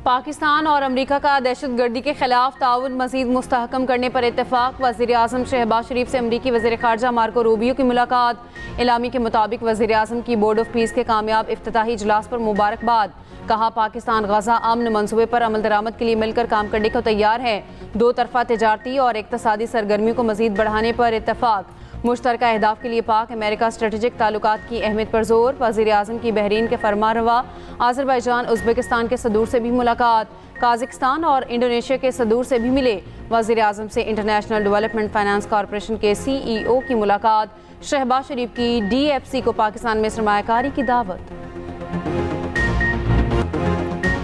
पाकिस्तान और अमरीका का दहशतगर्दी के खिलाफ ताउन मज़ीद मुस्तहकम करने पर इत्तेफाक। वज़ीर आज़म शहबाज शरीफ से अमरीकी वज़ीर ख़ारजा मार्को रूबियो की मुलाकात। एलामी के मुताबिक वज़ीर आज़म की बोर्ड ऑफ पीस के कामयाब इफ्तिताही इजलास पर मुबारकबाद। कहा पाकिस्तान गज़ा अमन मनसूबे पर अमल दरामद के लिए मिलकर काम करने को तैयार है। दो तरफा तजारती और इक़्तिसादी सरगर्मियों को मज़ीद बढ़ाने पर इत्तेफाक। मुश्तरका अहदाफ के लिए पाक अमेरिका स्ट्रेटेजिक ताल्लुकात की अहमियत पर जोर। वज़ीर आज़म की बहरीन के फरमारवा आज़रबाईजान उज़्बेकिस्तान के सदूर से भी मुलाकात। काज़ाकिस्तान और इंडोनेशिया के सदूर से भी मिले। वज़ीर आज़म से इंटरनेशनल डेवलपमेंट फाइनेंस कॉरपोरेशन के CEO की मुलाकात। शहबाज शरीफ की DFC को पाकिस्तान में सरमायाकारी की दावत।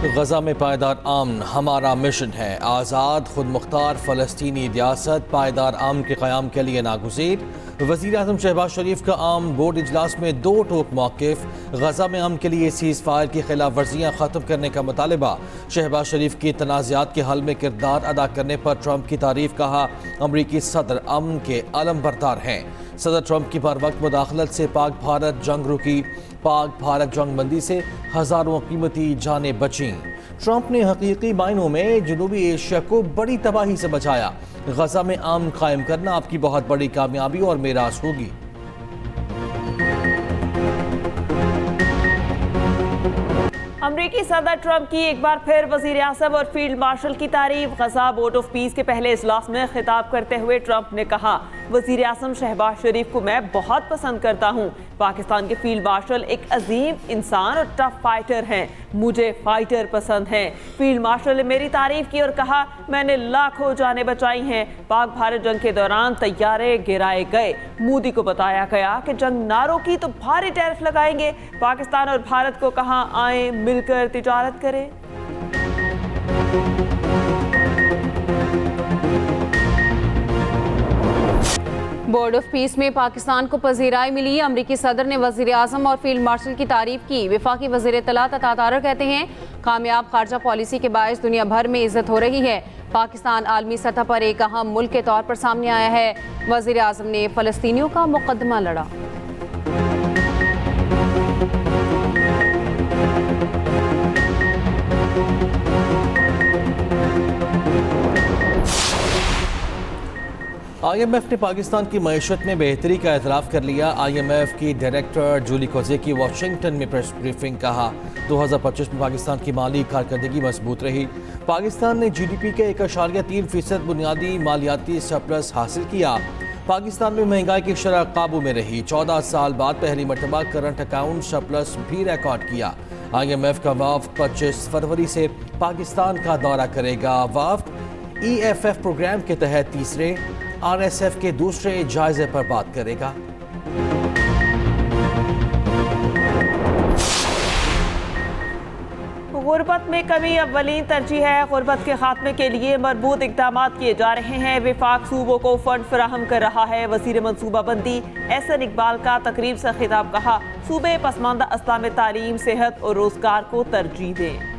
गजा में पायदार अमन हमारा मिशन है। आज़ाद खुद मुख्तार फ़लस्तीनी रियासत पायदार अमन के क़याम के लिए नागुज़ीर। वज़ीर आज़म शहबाज शरीफ का आम बोर्ड इजलास में दो टोक मौक़िफ़। गजा में अमन के लिए सीज़ फायर की खिलाफ वर्जियाँ ख़त्म करने का मुतालबा। शहबाज शरीफ की तनाज़ात के हल में किरदार अदा करने पर ट्रंप की तारीफ़। कहा अमरीकी सदर अमन के अलम बरदार हैं। सदर ट्रंप की बर वक्त मुदाखलत से पाक भारत जंग रुकी। पाक भारत जंग बंदी से हज़ारों कीमती जानें बचीं। ट्रंप ने हकीकी मायनों में जनूबी एशिया को बड़ी तबाही से बचाया। गजा में अमन कायम करना आपकी बहुत बड़ी कामयाबी और मेरास होगी। अमरीकी सदर ट्रंप की एक बार फिर वज़ीर आज़म और फील्ड मार्शल की तारीफ। गजा बोर्ड ऑफ पीस के पहले इजलास में खिताब करते हुए ट्रंप ने कहा वज़ीर आज़म शहबाज शरीफ को मैं बहुत पसंद करता हूँ। पाकिस्तान के फील्ड मार्शल एक अजीम इंसान और टफ फाइटर हैं। मुझे फाइटर पसंद हैं। फील्ड मार्शल ने मेरी तारीफ की और कहा मैंने लाखों जानें बचाई हैं। पाक भारत जंग के दौरान तैयारे गिराए गए। मोदी को बताया गया कि जंग ना रोकी तो भारी टैरिफ लगाएंगे। पाकिस्तान और भारत को कहा आए मिलकर तिजारत करें। बोर्ड ऑफ पीस में पाकिस्तान को पजीराई मिली। अमरीकी सदर ने वज़ीर आज़म और फील्ड मार्शल की तारीफ की। वफाकी वज़ीर इत्तलात अता तारर कहते हैं कामयाब खारजा पॉलिसी के बायस दुनिया भर में इज्जत हो रही है। पाकिस्तान आलमी सतह पर एक अहम मुल्क के तौर पर सामने आया है। वज़ीर आज़म ने फ़लस्तीनियों का मुकदमा लड़ा। IMF ने पाकिस्तान की मईशत में बेहतरी का एतराफ़ कर लिया। IMF की डायरेक्टर जूली कोजे की वाशिंगटन में प्रेस ब्रीफिंग। कहा 2025 में पाकिस्तान की माली कारकर्दगी मजबूत रही। पाकिस्तान ने GDP के 1.3% बुनियादी मालियाती सरप्लस हासिल किया। पाकिस्तान में महंगाई की शरह काबू में रही। 14 साल बाद पहली मरतबा करंट अकाउंट सरप्लस भी रिकॉर्ड किया। IMF का वफ़द 25 फरवरी से पाकिस्तान का दौरा करेगा। वफ़द EFF प्रोग्राम के तहत तीसरे RSF के दूसरे जायजे पर बात करेगा। गुर्बत में कमी अव्वलीन तरजीह है। गुर्बत के खात्मे के लिए मरबूत इक़दाम किए जा रहे हैं। विफाक सूबों को फंड फराहम कर रहा है। वज़ीर मनसूबाबंदी एहसन इकबाल का तकरीब से खिताब। कहा सूबे पसमानदा अस्ला में तालीम सेहत और रोजगार को तरजीह दें।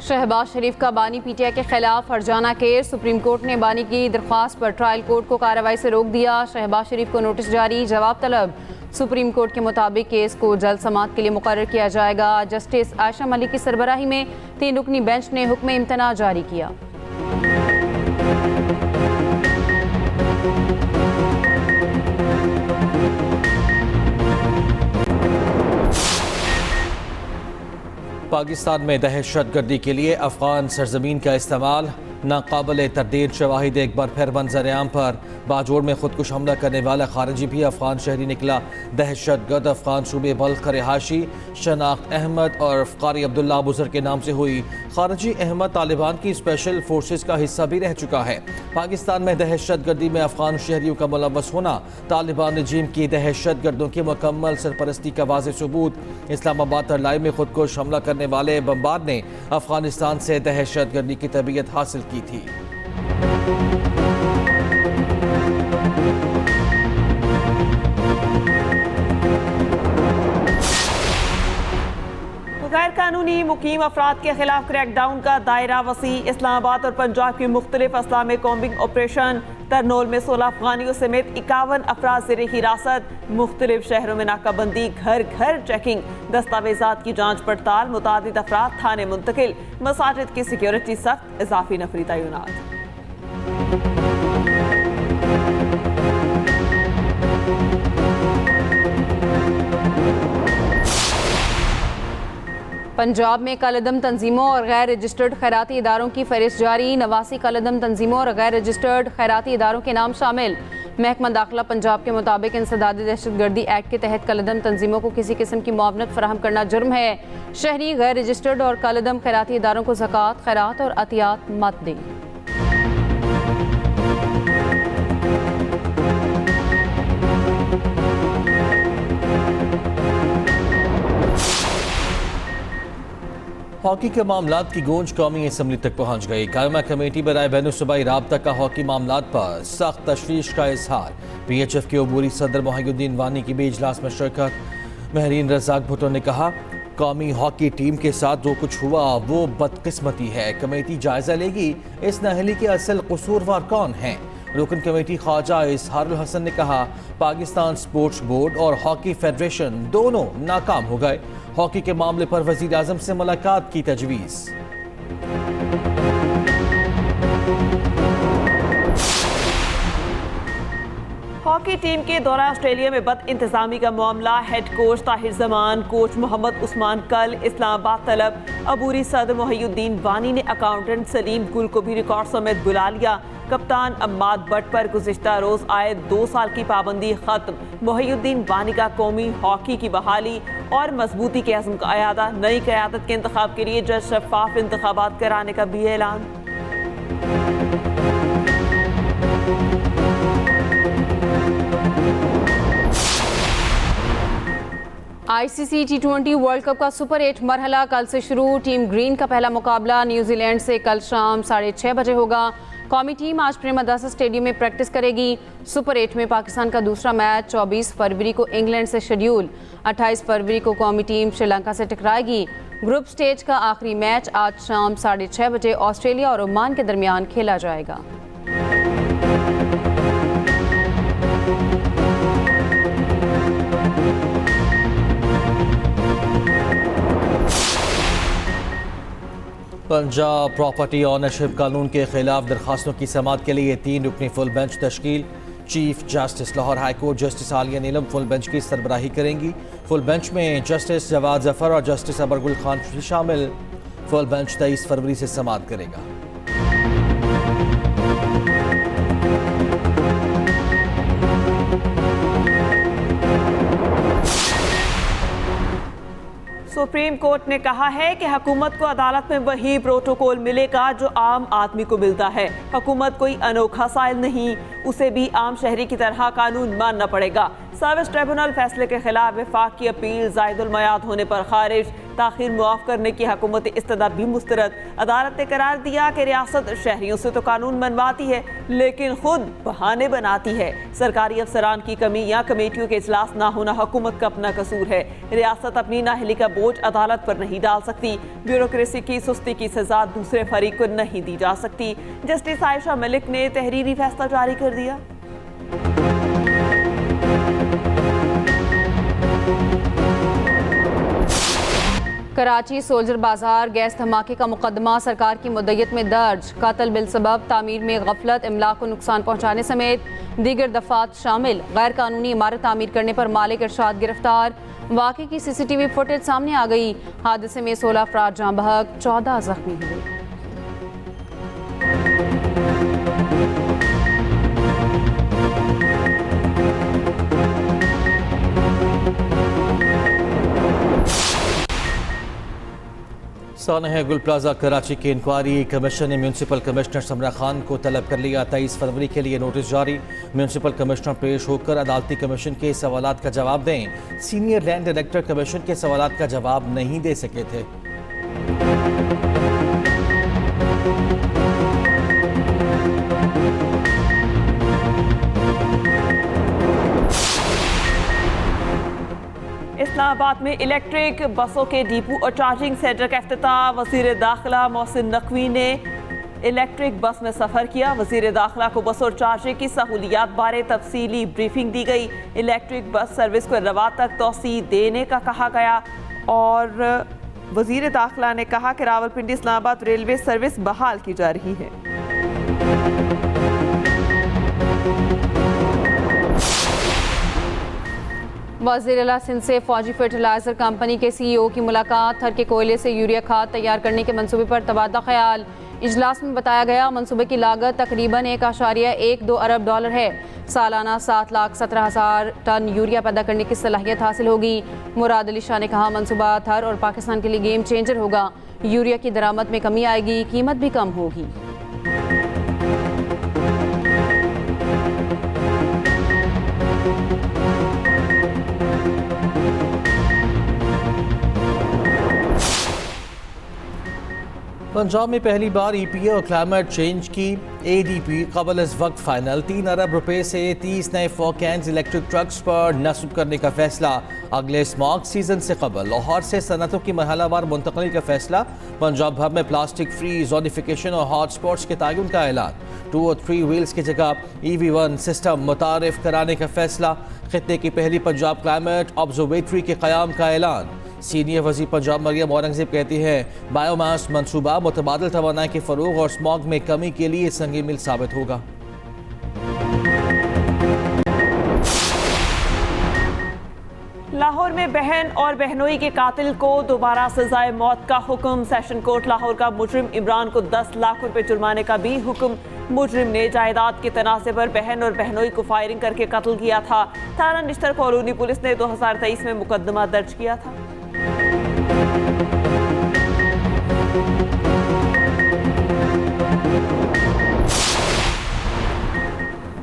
शहबाज शरीफ का बानी PTI के खिलाफ फरजाना केस। सुप्रीम कोर्ट ने बानी की दरख्वास्त पर ट्रायल कोर्ट को कार्रवाई से रोक दिया। शहबाज शरीफ को नोटिस जारी, जवाब तलब। सुप्रीम कोर्ट के मुताबिक केस को जल्द समाअत के लिए मुकर्रर किया जाएगा। जस्टिस आयशा मलिक की सरबराही में 3 रुकनी बेंच ने हुक्म इम्तना जारी किया। पाकिस्तान में दहशतगर्दी के लिए अफगान सरजमीन का इस्तेमाल नाकाबिल तरदीद शवाहिद। एक बार फिर मंजर-ए-आम पर बाजोड़ में खुदकुश हमला करने वाला खारजी भी अफगान शहरी निकला। दहशतगर्द अफगान सूबे बल्ख का रिहायशी शनाख्त अहमद और कारी अब्दुल्ला बुजर के नाम से हुई। खारजी अहमद तालिबान की स्पेशल फोर्सेस का हिस्सा भी रह चुका है। पाकिस्तान में दहशतगर्दी में अफगान शहरियों का मुलव्वस होना तालिबान रजीम की दहशतगर्दों की मुकम्मल सरपरस्ती का वाज़ेह सबूत। इस्लामाबाद तरलाई में खुदकुश हमला करने वाले बमबार ने अफगानिस्तान से दहशतगर्दी की तरबियत हासिल की थी। गैर कानूनी मुकीम अफराद के खिलाफ क्रैकडाउन का दायरा वसी। इस्लामाबाद और पंजाब की मुख्तलिफ अजला में कॉम्बिंग ऑपरेशन। तरनोल में 16 अफगानियों समेत 51 अफराद ज़ेरे हिरासत, मुख्तलिफ शहरों में नाकाबंदी, घर घर चेकिंग, दस्तावेजात की जांच पड़ताल, मुतादिद अफराद थाने मुंतकिल, मसाजिद की सिक्योरिटी सख्त, इजाफी नफरी तैनात। पंजाब में कलअदम तंजीमों और गैर रजिस्टर्ड खैराती इदारों की फहरिस्त जारी। 89 कलअदम तंजीमों और गैर रजिस्टर्ड खैराती इदारों के नाम शामिल। महकमा दाखिला पंजाब के मुताबिक इंसदादी दहशतगर्दी एक्ट के तहत कलअदम तंजीमों को किसी किस्म की मुआवनत फराहम करना जुर्म है। शहरी गैर रजिस्टर्ड और कलअदम खैराती इदारों को ज़कात, खैरात और अतियात मत दें। हॉकी के मामलात की गूंज कौमी असम्बली तक पहुंच गई। कायमा कमेटी बराए बैन सूबाई राबता का हॉकी मामलात पर सख्त तशवीश का इजहार। PHF के अबूरी सदर मोहिउद्दीन वानी की भी इजलास में शिरकत। महरीन रज़ाक भुट्टो ने कहा, कौमी हॉकी टीम के साथ जो कुछ हुआ वो बदकिस्मती है। कमेटी जायजा लेगी इस नाअहली के असल कसूरवार कौन हैं। रुकन कमेटी ख्वाजा इजहारुल हसन ने कहा, पाकिस्तान स्पोर्ट्स बोर्ड और हॉकी फेडरेशन दोनों नाकाम हो गए। हॉकी के मामले पर वज़ीर आज़म से मुलाकात की तजवीज़। हॉकी टीम के दौरा ऑस्ट्रेलिया में बद इंतजामी का मामला। Head coach Tahir Zaman, coach Mohammad Usman कल इस्लामाबाद तलब। अबूरी सदर मोहिउद्दीन वानी ने अकाउंटेंट सलीम गुल को भी रिकॉर्ड समेत बुला लिया। कप्तान अम्माद बट पर गुज़िश्ता रोज़ आए 2 साल की पाबंदी खत्म। मोहिउद्दीन वानी का कौमी हॉकी की बहाली और मजबूती के अज़्म का अयादा। नई क़यादत के इंतखाब के लिए जज शफाफ इंतखाबात कराने का भी ऐलान। ICC T20 वर्ल्ड कप का सुपर 8 मरहला कल से शुरू। टीम ग्रीन का पहला मुकाबला न्यूजीलैंड से कल शाम 6:30 बजे होगा। कौमी टीम आज प्रेमदासा स्टेडियम में प्रैक्टिस करेगी। सुपर 8 में पाकिस्तान का दूसरा मैच 24 फरवरी को इंग्लैंड से शेड्यूल। 28 फरवरी को कौमी टीम श्रीलंका से टकराएगी। ग्रुप स्टेज का आखिरी मैच आज शाम 6:30 बजे ऑस्ट्रेलिया और ओमान के दरमियान खेला जाएगा। पंजाब प्रॉपर्टी ऑनरशिप कानून के खिलाफ दरखास्तों की समाअत के लिए 3 रुकनी फुल बेंच तश्कील। Chief justice Lahore high court justice Aliya Neelam full bench की सरबराही करेंगी। फुल बेंच में जस्टिस जवाद जफर और जस्टिस अबरगुल खान शामिल। फुल बेंच 23 फरवरी से समाअत करेगा। सुप्रीम कोर्ट ने कहा है कि हुकूमत को अदालत में वही प्रोटोकॉल मिलेगा जो आम आदमी को मिलता है। हुकूमत कोई अनोखा साइल नहीं, उसे भी आम शहरी की तरह कानून मानना पड़ेगा। सर्विस ट्रिब्यूनल फैसले के खिलाफ वफाक की अपील जायदुल मयाद होने पर खारिज। ताखिर मुआफ करने की हुकूमत इस्तदा भी मुस्तरद। अदालत ने करार दिया कि रियासत शहरियों से तो कानून मनवाती है लेकिन खुद बहाने बनाती है। सरकारी अफसरान की कमी या कमेटियों के इजलास ना होना हुकूमत का अपना कसूर है। रियासत अपनी नाअहली का बोझ अदालत पर नहीं डाल सकती। ब्यूरोक्रेसी की सुस्ती की सजा दूसरे फरीक को नहीं दी जा सकती। जस्टिस आयशा मलिक ने तहरीरी फैसला जारी कर दिया। कराची सोल्जर बाजार गैस धमाके का मुकदमा सरकार की मुद्दत में दर्ज। कत्ल बिलसबब तामीर में गफलत, इमलाक को नुकसान पहुंचाने समेत दीगर दफात शामिल। गैर कानूनी इमारत तामीर करने पर मालिक इरशाद गिरफ्तार। वाक़े की CCTV फुटेज सामने आ गई। हादसे में 16 अफराद जाँ बहक, 14 जख्मी हुए। सानह गुल प्लाजा कराची की इंक्वायरी कमीशन ने म्यूनसिपल कमिश्नर समरा खान को तलब कर लिया। 23 फरवरी के लिए नोटिस जारी। म्यूनसिपल कमिश्नर पेश होकर अदालती कमीशन के सवालात का जवाब दें। सीनियर लैंड डायरेक्टर कमीशन के सवालात का जवाब नहीं दे सके थे। इस्लामाबाद में इलेक्ट्रिक बसों के डिपो और चार्जिंग सेंटर का इफ्तिताह। वज़ीर दाखिला मोहसिन नकवी ने इलेक्ट्रिक बस में सफ़र किया। वज़ीर दाखिला को बस और चार्जिंग की सहूलियात बारे तफसीली ब्रीफिंग दी गई। इलेक्ट्रिक बस सर्विस को रवा तक तोसी देने का कहा गया और वज़ीर दाखिला ने कहा कि रावलपिंडी इस्लामाबाद रेलवे सर्विस बहाल की जा रही है। वज़ीर-ए-आला सिंध से फौजी फर्टिलाइजर कंपनी के CEO की मुलाकात। थर के कोयले से यूरिया खाद तैयार करने के मंसूबे पर तबादला ख्याल। इजलास में बताया गया मंसूबे की लागत तकरीबन 1.12 अरब डॉलर है। सालाना 7,17,000 टन यूरिया पैदा करने की सलाहियत हासिल होगी। मुराद अली शाह ने कहा मंसूबा थर और पाकिस्तान के लिए गेम चेंजर होगा। यूरिया की दरामद में कमी आएगी, कीमत भी कम होगी। पंजाब में पहली बार EPA और क्लाइमेट चेंज की ADP कबल इस वक्त फाइनल। 3 अरब रुपए से 30 नए फोकैंस इलेक्ट्रिक ट्रक्स पर नस्ब करने का फैसला। अगले स्मॉग सीजन से कबल लाहौर से सनतों की मरहलावार मुंतकली का फैसला। पंजाब भर में प्लास्टिक फ्री जोनिफिकेशन और हॉट स्पॉट्स के तयन का ऐलान। 2 और 3 व्हील्स की जगह EV1 सिस्टम मुतारिफ कराने का फैसला। खित्ते की पहली पंजाब क्लाइमेट ऑब्जर्वेटरी के क़याम का ऐलान। सीनियर वज़ीर पंजाब मरियम औरंगज़ेब कहती हैं बायोमास मनसूबा मुतबादिल तवानाई के फ़रोग़ और स्मॉग में कमी के लिए संगी मिल साबित होगा। लाहौर में बहन और बहनोई के कातिल को दोबारा सजाए मौत का हुक्म। सेशन कोर्ट लाहौर का मुजरिम इमरान को 10 लाख रुपए जुर्माने का भी हुक्म। मुजरिम ने जायदाद के तनाज़े पर बहन और बहनोई को फायरिंग करके कत्ल किया था। थाना निश्तर कॉलोनी पुलिस ने 2023 में मुकदमा दर्ज किया था।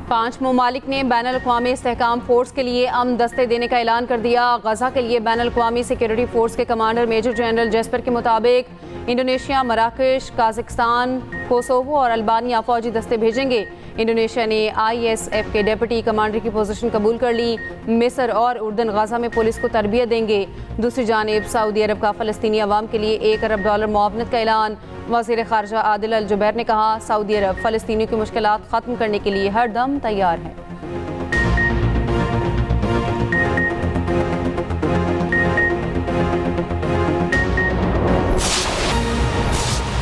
पांच ममालिक ने बैनुल-अक़वामी इस्तेहकाम फोर्स के लिए अमन दस्ते देने का ऐलान कर दिया। गजा के लिए बैनुल-अक़वामी सिक्योरिटी फोर्स के कमांडर मेजर जनरल जेस्पर के मुताबिक इंडोनेशिया, मराकश, काज़ाकिस्तान, कोसोवो और अल्बानिया फौजी दस्ते भेजेंगे। इंडोनेशिया ने ISF के डिप्टी कमांडर की पोजीशन कबूल कर ली। मिस्र और उर्दन गजा में पुलिस को तरबियत देंगे। दूसरी जानिब सऊदी अरब का फ़लस्तीनी अवाम के लिए $1 अरब मुआवनत का ऐलान। वज़ीर ख़ारजा आदिल अल जुबैर ने कहा सऊदी अरब फ़लस्तीनियों की मुश्किलात ख़त्म करने के लिए हर दम तैयार है।